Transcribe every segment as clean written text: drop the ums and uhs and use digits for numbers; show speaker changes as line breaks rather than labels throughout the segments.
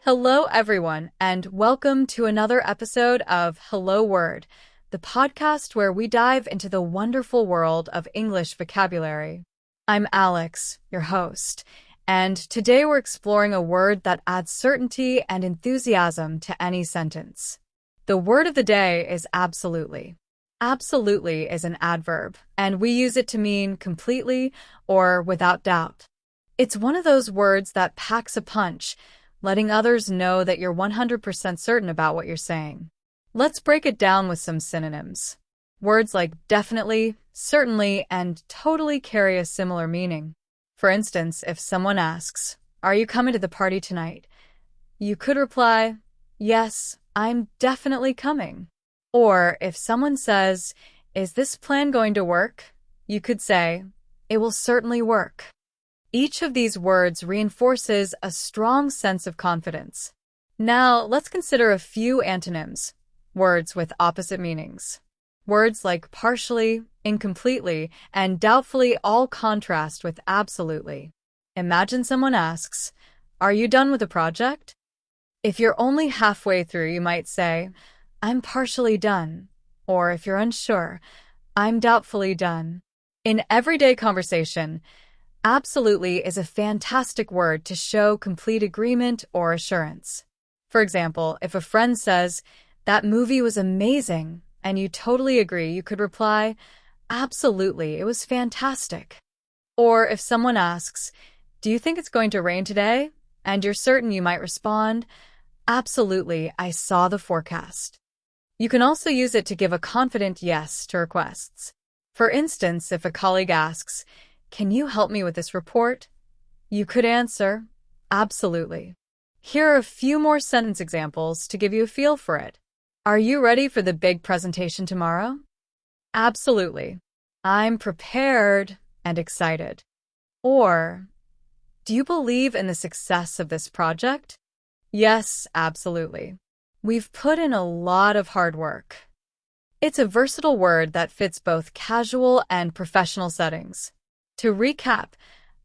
Hello, everyone, and welcome to another episode of Hello Word, the podcast where we dive into the wonderful world of English vocabulary. I'm Alex, your host, and today we're exploring a word that adds certainty and enthusiasm to any sentence. The word of the day is absolutely. Absolutely is an adverb, and we use it to mean completely or without doubt. It's one of those words that packs a punch, letting others know that you're 100% certain about what you're saying. Let's break it down with some synonyms. Words like definitely, certainly, and totally carry a similar meaning. For instance, if someone asks, "Are you coming to the party tonight?" you could reply, "Yes, I'm definitely coming." Or if someone says, "Is this plan going to work?" you could say, "It will certainly work." Each of these words reinforces a strong sense of confidence. Now, let's consider a few antonyms, words with opposite meanings. Words like partially, incompletely, and doubtfully all contrast with absolutely. Imagine someone asks, "Are you done with the project?" If you're only halfway through, you might say, "I'm partially done." Or if you're unsure, "I'm doubtfully done." In everyday conversation, absolutely is a fantastic word to show complete agreement or assurance. For example, if a friend says, "That movie was amazing," and you totally agree, you could reply, "Absolutely, it was fantastic." Or if someone asks, "Do you think it's going to rain today?" and you're certain, you might respond, "Absolutely, I saw the forecast." You can also use it to give a confident yes to requests. For instance, if a colleague asks, "Can you help me with this report?" you could answer, "Absolutely." Here are a few more sentence examples to give you a feel for it. Are you ready for the big presentation tomorrow? Absolutely. I'm prepared and excited. Or, do you believe in the success of this project? Yes, absolutely. We've put in a lot of hard work. It's a versatile word that fits both casual and professional settings. To recap,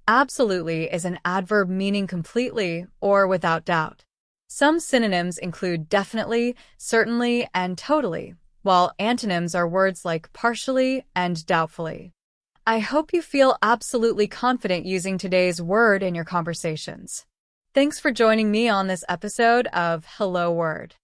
absolutely is an adverb meaning completely or without doubt. Some synonyms include definitely, certainly, and totally, while antonyms are words like partially and doubtfully. I hope you feel absolutely confident using today's word in your conversations. Thanks for joining me on this episode of Hello Word.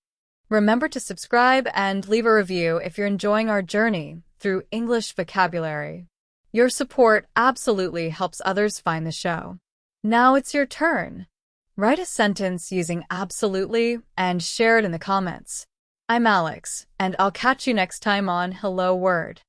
Remember to subscribe and leave a review if you're enjoying our journey through English vocabulary. Your support absolutely helps others find the show. Now it's your turn. Write a sentence using absolutely and share it in the comments. I'm Alex, and I'll catch you next time on Hello Word.